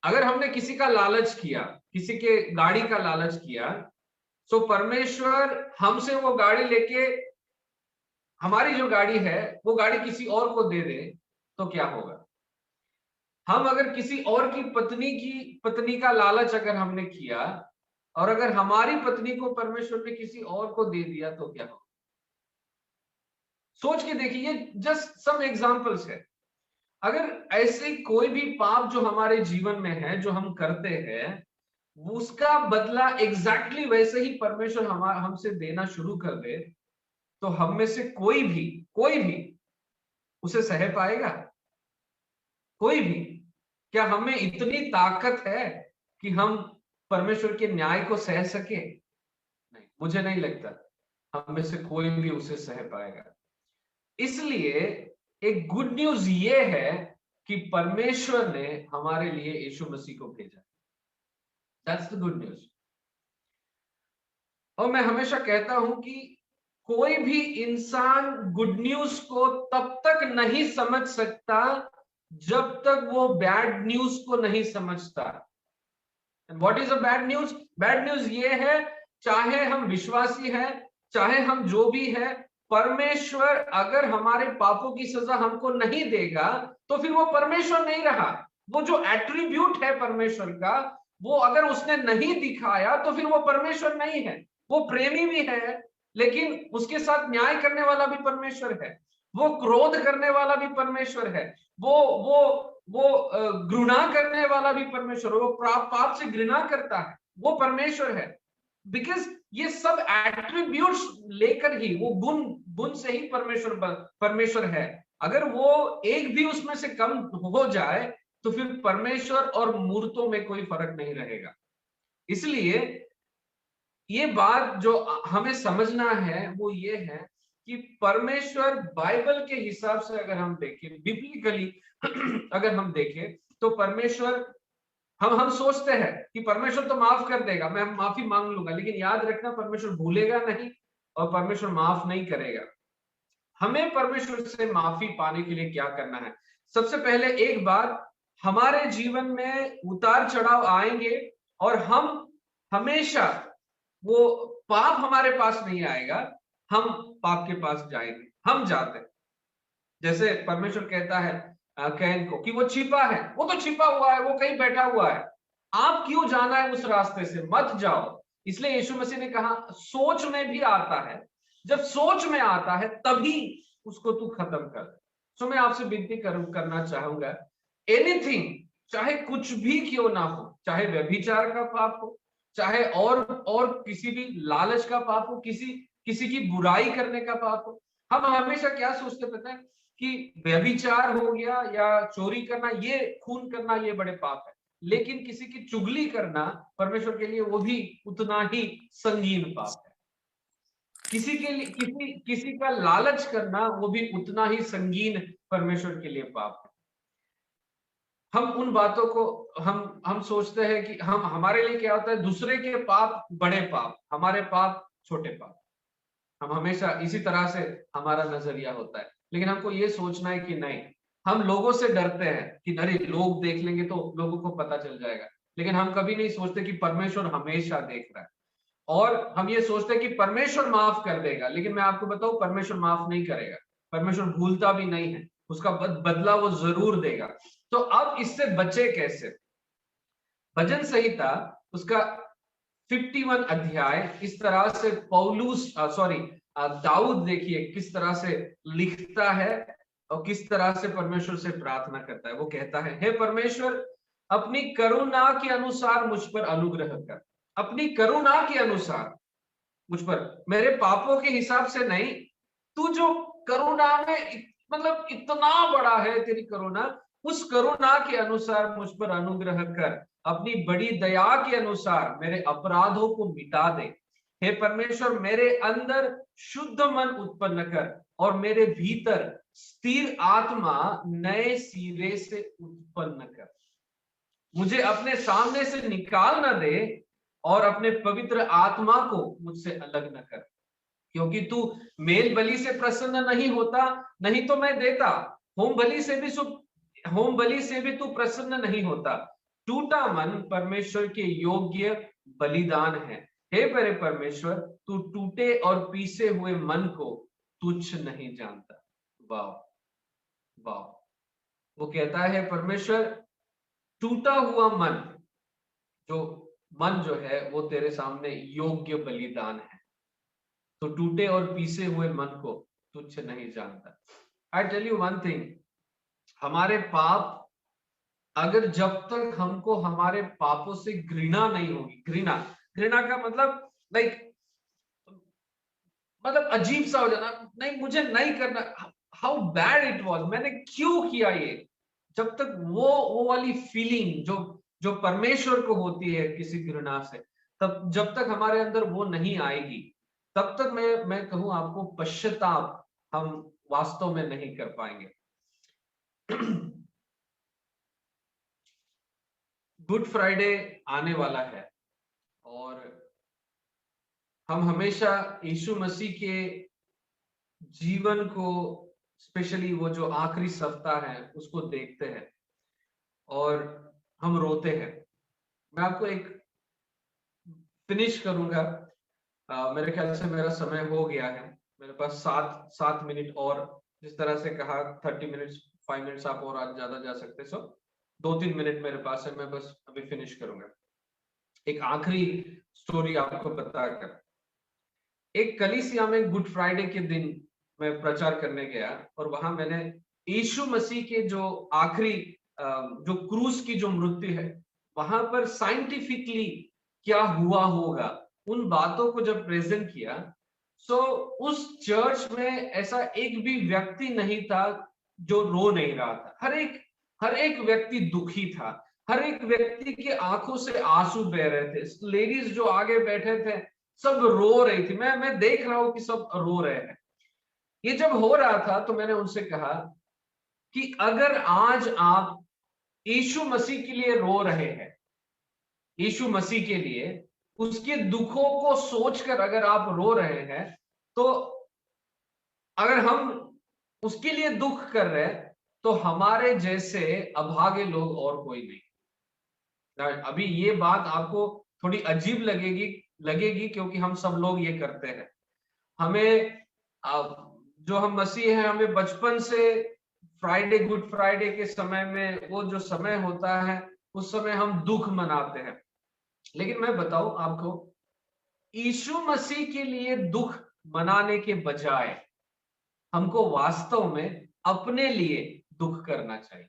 अगर हमने किसी का लालच किया, किसी के गाड़ी का लालच किया, सो परमेश्वर हमसे वो गाड़ी लेके, हमारी जो गाड़ी है वो गाड़ी किसी और को दे दे, तो क्या होगा। हम अगर किसी और की पत्नी का लालच अगर हमने किया, और अगर हमारी पत्नी को परमेश्वर ने किसी और को दे दिया, तो क्या होगा। सोच के देखिए, जस्ट सम एग्जांपल्स है। अगर ऐसे कोई भी पाप जो हमारे जीवन में है, जो हम करते हैं, उसका बदला एग्जैक्टली वैसे ही परमेश्वर हमसे देना शुरू कर दे, तो हम में से कोई भी उसे सह पाएगा। कोई भी। क्या हमें इतनी ताकत है कि हम परमेश्वर के न्याय को सह सके। नहीं, मुझे नहीं लगता हम में से कोई भी उसे सह पाएगा। इसलिए एक गुड न्यूज ये है कि परमेश्वर ने हमारे लिए यीशु मसीह को भेजा। That's the good news. और मैं हमेशा कहता हूं कि कोई भी इंसान गुड न्यूज को तब तक नहीं समझ सकता जब तक वो बैड न्यूज को नहीं समझता। What is a bad news? Bad news ये है, चाहे हम विश्वासी हैं, चाहे हम जो भी है, परमेश्वर अगर हमारे पापों की सजा हमको नहीं देगा, तो फिर वो परमेश्वर नहीं रहा। वो जो एट्रीब्यूट है परमेश्वर का, वो अगर उसने नहीं दिखाया, तो फिर वो परमेश्वर नहीं है। वो प्रेमी भी है, लेकिन उसके साथ न्याय करने वाला भी परमेश्वर है। वो क्रोध करने वाला भी परमेश्वर है। वो घृणा करने वाला भी परमेश्वर है। वो पाप से घृणा करता है, वो परमेश्वर है। बिकॉज ये सब एट्रीब्यूट्स लेकर ही, वो गुण से ही परमेश्वर है। अगर वो एक भी उसमें से कम हो जाए, तो फिर परमेश्वर और मूर्तों में कोई फर्क नहीं रहेगा। इसलिए ये बात जो हमें समझना है वो ये है कि परमेश्वर बाइबल के हिसाब से अगर हम देखें, बिब्लिकली अगर हम देखें, तो परमेश्वर, हम सोचते हैं कि परमेश्वर तो माफ कर देगा, मैं माफी मांग लूंगा, लेकिन याद रखना परमेश्वर भूलेगा नहीं और परमेश्वर माफ नहीं करेगा। हमें परमेश्वर से माफी पाने के लिए क्या करना है? सबसे पहले एक बात, हमारे जीवन में उतार चढ़ाव आएंगे और हम हमेशा, वो पाप हमारे पास नहीं आएगा, हम पाप के पास जाएंगे, हम जाते हैं। जैसे परमेश्वर कहता है कैन को कि वो छिपा है, वो तो छिपा हुआ है, वो कहीं बैठा हुआ है, आप क्यों जाना है उस रास्ते से, मत जाओ। इसलिए यीशु मसीह ने कहा सोच में भी आता है, जब सोच में आता है तभी उसको तू खत्म कर। तो मैं आपसे विनती करना चाहूंगा, एनीथिंग, चाहे कुछ भी क्यों ना हो, चाहे व्यभिचार का पाप हो, चाहे और किसी भी लालच का पाप हो, किसी की बुराई करने का पाप हो, हम हमेशा क्या सोचते पता है कि व्यभिचार हो गया या चोरी करना, ये खून करना, ये बड़े पाप है, लेकिन किसी की चुगली करना परमेश्वर के लिए वो भी उतना ही संगीन पाप है। किसी के लिए किसी का लालच करना वो भी उतना ही संगीन परमेश्वर के लिए पाप है। हम उन बातों को हम सोचते हैं कि हमारे लिए क्या होता है, दूसरे के पाप बड़े पाप, हमारे पाप छोटे पाप। हम हमेशा इसी तरह से हमारा नजरिया होता है, लेकिन हमको ये सोचना है कि नहीं, हम लोगों से डरते हैं कि अरे लोग देख लेंगे तो लोगों को पता चल जाएगा, लेकिन हम कभी नहीं सोचते कि परमेश्वर हमेशा देख रहा है। और हम ये सोचते हैं कि परमेश्वर माफ कर देगा, लेकिन मैं आपको बताऊं परमेश्वर माफ नहीं करेगा, परमेश्वर भूलता भी नहीं है, उसका बदला वो जरूर देगा। तो अब इससे बचे कैसे? भजन संहिता उसका 51 अध्याय इस तरह से दाऊद देखिए किस तरह से लिखता है और किस तरह से परमेश्वर से प्रार्थना करता है। वो कहता है, हे परमेश्वर, अपनी करुणा के अनुसार मुझ पर अनुग्रह कर, अपनी करुणा के अनुसार मुझ पर, मेरे पापों के हिसाब से नहीं। तू जो करुणा में मतलब इतना बड़ा है तेरी करुणा, उस करुणा के अनुसार मुझ पर अनुग्रह कर, अपनी बड़ी दया के अनुसार मेरे अपराधों को मिटा दे। हे परमेश्वर, मेरे अंदर शुद्ध मन उत्पन्न कर और मेरे भीतर स्थिर आत्मा नए सिरे से उत्पन्न कर। मुझे अपने सामने से निकाल न दे और अपने पवित्र आत्मा को मुझसे अलग न कर, क्योंकि तू मेल बलि से प्रसन्न नहीं होता, नहीं तो मैं देता। होम बलि से भी तू प्रसन्न नहीं होता। टूटा मन परमेश्वर के योग्य बलिदान है। हे मेरे परमेश्वर, तू टूटे और पीसे हुए मन को तुच्छ नहीं जानता। वाह वाह, वो कहता है परमेश्वर, टूटा हुआ मन जो है वो तेरे सामने योग्य बलिदान है, तो टूटे और पीसे हुए मन को तुच्छ नहीं जानता। I tell you one thing, हमारे पाप, अगर जब तक हमको हमारे पापों से घृणा नहीं होगी, घृणा का मतलब लाइक अजीब सा हो जाना, नहीं मुझे नहीं करना, हाउ बैड इट वाज, मैंने क्यों किया ये, जब तक वो वाली फीलिंग जो परमेश्वर को होती है किसी घृणा से, तब जब तक हमारे अंदर वो नहीं आएगी, तब तक मैं कहूं आपको, पश्चाताप हम वास्तव में नहीं कर पाएंगे। गुड फ्राइडे आने वाला है और हम हमेशा यीशु मसीह के जीवन को, स्पेशली वो जो आखिरी सप्ताह है उसको देखते हैं और हम रोते हैं। मैं आपको एक फिनिश करूंगा, मेरे ख्याल से मेरा समय हो गया है, मेरे पास 7 मिनट और, जिस तरह से कहा 30 मिनट्स 5 मिनट्स आप और आज ज्यादा जा सकते, सो 2-3 मिनट मेरे पास है, मैं बस अभी फिनिश करूंगा। एक आखिरी स्टोरी आपको बताकर, एक कलीसिया में गुड फ्राइडे के दिन मैं प्रचार करने गया और वहां मैंने यीशु मसीह के जो आखिरी जो क्रूस की जो मृत्यु है, वहां पर साइंटिफिकली क्या हुआ होगा, उन बातों को जब प्रेजेंट किया, सो उस चर्च में ऐसा एक भी व्यक्ति नहीं था जो रो नहीं रहा था। हर एक व्यक्ति दुखी था, हर एक व्यक्ति के आंखों से आंसू बह रहे थे। लेडीज जो आगे बैठे थे सब रो रही थी, मैं देख रहा हूं कि सब रो रहे हैं। ये जब हो रहा था तो मैंने उनसे कहा कि अगर आज आप यीशु मसीह के लिए रो रहे हैं, यीशु मसीह के लिए, उसके दुखों को सोचकर अगर आप रो रहे हैं, तो अगर हम उसके लिए दुख कर रहे हैं तो हमारे जैसे अभागे लोग और कोई नहीं। अभी ये बात आपको थोड़ी अजीब लगेगी क्योंकि हम सब लोग ये करते हैं। हमें जो हम मसीह हैं, हमें बचपन से फ्राइडे, गुड फ्राइडे के समय में वो जो समय होता है उस समय हम दुख मनाते हैं। लेकिन मैं बताऊं आपको, यीशु मसीह के लिए दुख मनाने के बजाय हमको वास्तव में अपने लिए दुख करना चाहिए।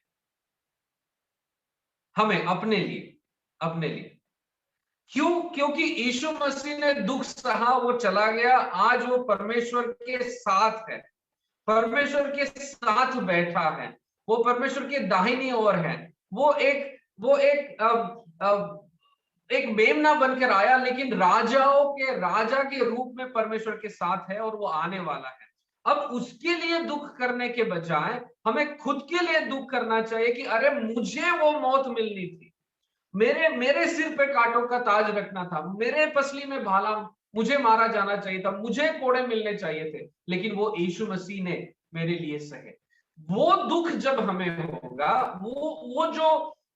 हमें अपने लिए क्यों? क्योंकि यीशु मसीह ने दुख सहा, वो चला गया, आज वो परमेश्वर के साथ है, परमेश्वर के साथ बैठा है, वो परमेश्वर के दाहिनी ओर है। वो एक मेमना बनकर आया, लेकिन राजाओं के राजा के रूप में परमेश्वर के साथ है और वो आने वाला है। अब उसके लिए दुख करने के बजाय हमें खुद के लिए दुख करना चाहिए कि अरे मुझे वो मौत मिलनी थी, मेरे मेरे सिर पे कांटों का ताज रखना था, मेरे पसली में भाला, मुझे मारा जाना चाहिए था, मुझे कोड़े मिलने चाहिए थे, लेकिन वो यीशु मसीह ने मेरे लिए सहे। वो दुख जब हमें होगा,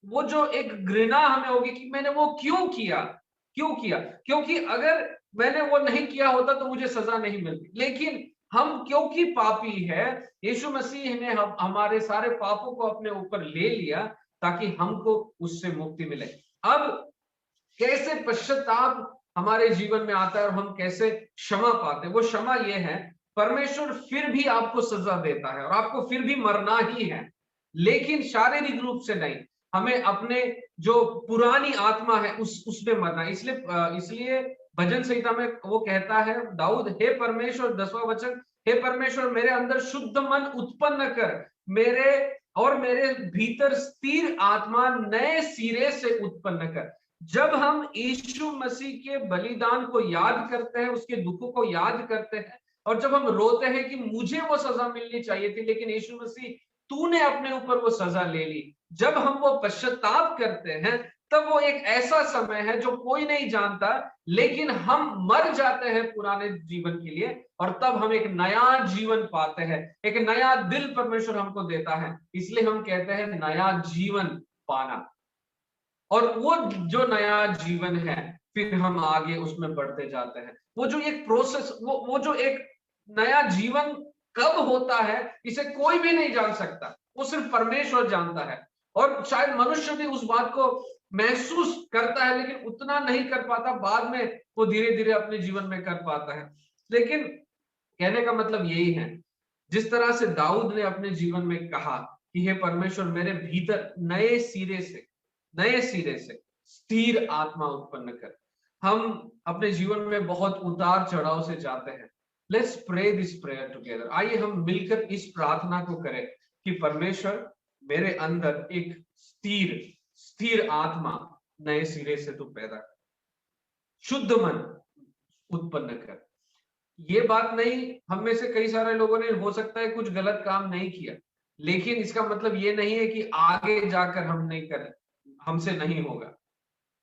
वो जो एक घृणा हमें होगी कि मैंने वो क्यों किया, क्योंकि अगर मैंने वो नहीं किया होता तो मुझे सजा नहीं मिलती। लेकिन हम क्योंकि पापी है, यीशु मसीह ने हमारे सारे पापों को अपने ऊपर ले लिया ताकि हमको उससे मुक्ति मिले। अब कैसे पश्चाताप हमारे जीवन में आता है और हम कैसे क्षमा पाते हैं? वो क्षमा ये है, परमेश्वर फिर भी आपको सजा देता है और आपको फिर भी मरना ही है, लेकिन शारीरिक रूप से नहीं। हमें अपने जो पुरानी आत्मा है उसमें मरना। इसलिए भजन संहिता में वो कहता है दाऊद, हे परमेश्वर, 10वां वचन, हे परमेश्वर मेरे अंदर शुद्ध मन उत्पन्न कर, मेरे भीतर स्थिर आत्मा नए सिरे से उत्पन्न कर। जब हम यीशु मसीह के बलिदान को याद करते हैं, उसके दुखों को याद करते हैं, और जब हम रोते हैं कि मुझे वो सजा मिलनी चाहिए थी लेकिन यीशु मसीह तूने अपने ऊपर वो सजा ले ली, जब हम वो पश्चाताप करते हैं, तब वो एक ऐसा समय है जो कोई नहीं जानता, लेकिन हम मर जाते हैं पुराने जीवन के लिए और तब हम एक नया जीवन पाते हैं, एक नया दिल परमेश्वर हमको देता है। इसलिए हम कहते हैं नया जीवन पाना। और वो जो नया जीवन है फिर हम आगे उसमें बढ़ते जाते हैं। वो जो एक प्रोसेस, वो जो एक नया जीवन कब होता है इसे कोई भी नहीं जान सकता, वो सिर्फ परमेश्वर जानता है। और शायद मनुष्य भी उस बात को महसूस करता है लेकिन उतना नहीं कर पाता, बाद में वो धीरे धीरे अपने जीवन में कर पाता है। लेकिन कहने का मतलब यही है, जिस तरह से दाऊद ने अपने जीवन में कहा कि हे परमेश्वर मेरे भीतर नए सिरे से स्थिर आत्मा उत्पन्न कर। हम अपने जीवन में बहुत उतार चढ़ाव से जाते हैं। Let's pray this prayer together. आइए हम मिलकर इस प्रार्थना को करें कि परमेश्वर मेरे अंदर एक स्थिर आत्मा नए सिरे से तू पैदा कर, शुद्ध मन उत्पन्न कर। ये बात नहीं, हम में से कई सारे लोगों ने हो सकता है कुछ गलत काम नहीं किया, लेकिन इसका मतलब ये नहीं है कि आगे जाकर हम नहीं करें, हमसे नहीं होगा।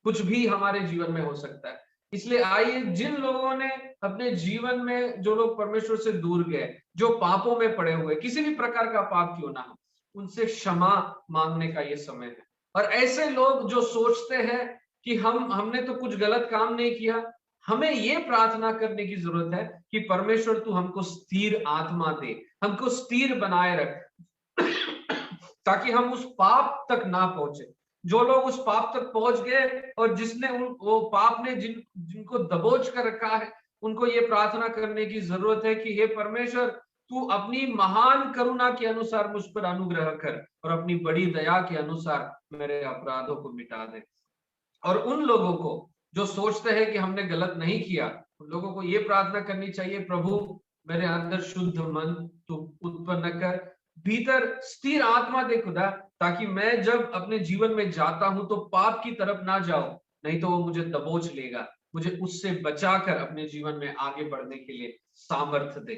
कुछ भी हमारे जीवन में हो सकता है। इसलिए आइए, जिन लोगों ने अपने जीवन में, जो लोग परमेश्वर से दूर गए, जो पापों में पड़े हुए, किसी भी प्रकार का पाप क्यों ना हो, उनसे क्षमा मांगने का ये समय है। और ऐसे लोग जो सोचते हैं कि हमने तो कुछ गलत काम नहीं किया, हमें ये प्रार्थना करने की जरूरत है कि परमेश्वर तू हमको स्थिर आत्मा दे, हमको स्थिर बनाए रख ताकि हम उस पाप तक ना पहुंचे। जो लोग उस पाप तक पहुंच गए और जिसने वो पाप ने जिनको दबोच कर रखा है, उनको ये प्रार्थना करने की जरूरत है कि हे परमेश्वर तू अपनी महान करुणा के अनुसार मुझ पर अनुग्रह कर और अपनी बड़ी दया के अनुसार मेरे अपराधों को मिटा दे। और उन लोगों को जो सोचते हैं कि हमने गलत नहीं किया, उन लोगों को ये प्रार्थना करनी चाहिए, प्रभु मेरे अंदर शुद्ध मन तू उत्पन्न कर, भीतर स्थिर आत्मा दे खुदा, ताकि मैं जब अपने जीवन में जाता हूं तो पाप की तरफ ना जाऊं, नहीं तो वो मुझे दबोच लेगा। मुझे उससे बचाकर अपने जीवन में आगे बढ़ने के लिए सामर्थ्य दे।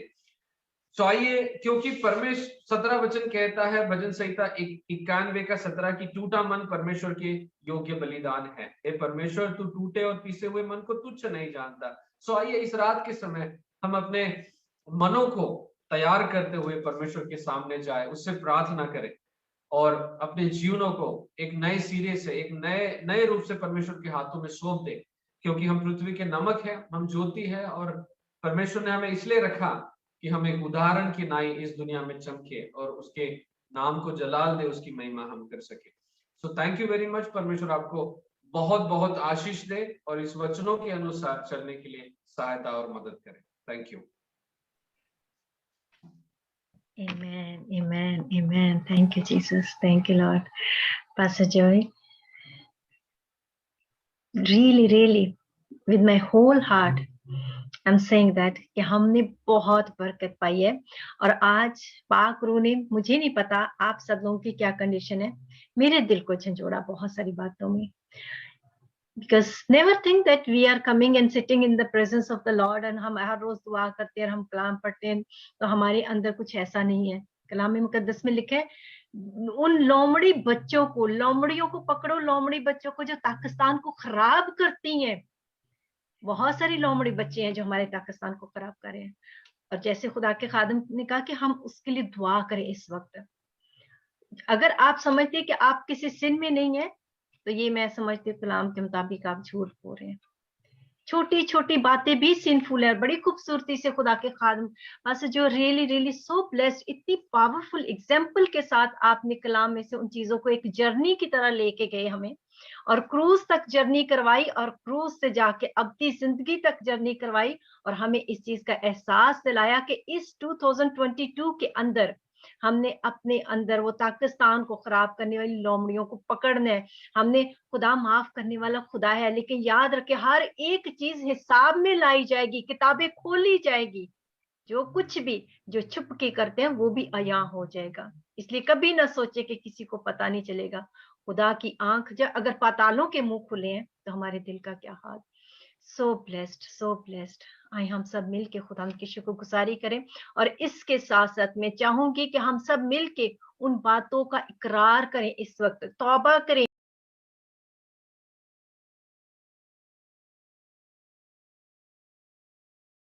तो आइए, क्योंकि परमेश्वर 17 वचन कहता है, भजन संहिता 91 का 17 की टूटा मन परमेश्वर के योग्य बलिदान है। हे परमेश्वर तू टूटे और पीसे हुए मन को तुच्छ नहीं जानता। सो आइए इस रात के समय हम अपने मनों को तैयार करते हुए परमेश्वर के सामने जाए, उससे प्रार्थना करें और अपने जीवनों को एक नए सिरे से, एक नए रूप से परमेश्वर के हाथों में सौंप दे। क्योंकि हम पृथ्वी के नमक है, हम ज्योति है, और परमेश्वर ने हमें इसलिए रखा कि हम एक उदाहरण की नाई इस दुनिया में चमके और उसके नाम को जलाल दे, उसकी महिमा हम कर सके। So thank you very much. परमेश्वर आपको बहुत बहुत आशीष दे और इस वचनों के अनुसार चलने के लिए सहायता और मदद करे। Thank you. Amen, amen, amen. Thank you, Jesus. Thank you, Lord. Pastor Joy, really, with my whole heart, I'm saying that कि हमने बहुत बरकत पाई है। और आज पाक रूह ने, मुझे नहीं पता आप सब लोगों की क्या कंडीशन है, मेरे दिल को झंझोड़ा बहुत सारी बातों में। Because never think that we are coming and sitting in the presence of the Lord and हम हर रोज दुआ करते हैं, हम कलाम पढ़ते हैं, तो हमारे अंदर कुछ ऐसा नहीं है। कलाम मुकद्दस में लिखा है, उन लोमड़ी बच्चों को, लोमड़ियों को पकड़ो, लोमड़ी बच्चों को जो पाकिस्तान को खराब करती हैं। बहुत सारी लोमड़ी बच्चे हैं जो हमारे पाकिस्तान को खराब कर रहे हैं। और जैसे खुदा के खादिम ने कहा कि हम उसके लिए दुआ करें इस वक्त। अगर आप समझते हैं कि आप किसी सिन में नहीं है, तो ये मैं समझती हूँ कलाम के मुताबिक आप झूठ बोल रहे हैं। छोटी छोटी बातें भी सिंफुल है। बड़ी खूबसूरती से खुदा के खादिम बस जो रियली सो ब्लेस्ड, इतनी पावरफुल एग्जाम्पल के साथ आपने कलाम में से उन चीजों को एक जर्नी की तरह लेके गए हमें, और क्रूज तक जर्नी करवाई, और क्रूज से जाके अबदी जिंदगी तक जर्नी करवाई, और हमें इस चीज का एहसास दिलाया कि इस 2022 के अंदर हमने अपने अंदर वो पाकिस्तान को खराब करने वाली लोमड़ियों को पकड़ना है। हमने, खुदा माफ करने वाला खुदा है, लेकिन याद रखे हर एक चीज हिसाब में लाई जाएगी, किताबें खोली जाएगी। जो कुछ भी जो छुप के करते हैं वो भी अया हो जाएगा। इसलिए कभी ना सोचे कि किसी को पता नहीं चलेगा। खुदा की आंख जब अगर पातालों के मुंह खुले हैं तो हमारे दिल का क्या हाल। So blessed. आए हम सब मिल के खुदा की शुक्रगुजारी करें। और इसके साथ साथ मैं चाहूंगी कि हम सब मिल के उन बातों का इकरार करें, इस वक्त तौबा करें।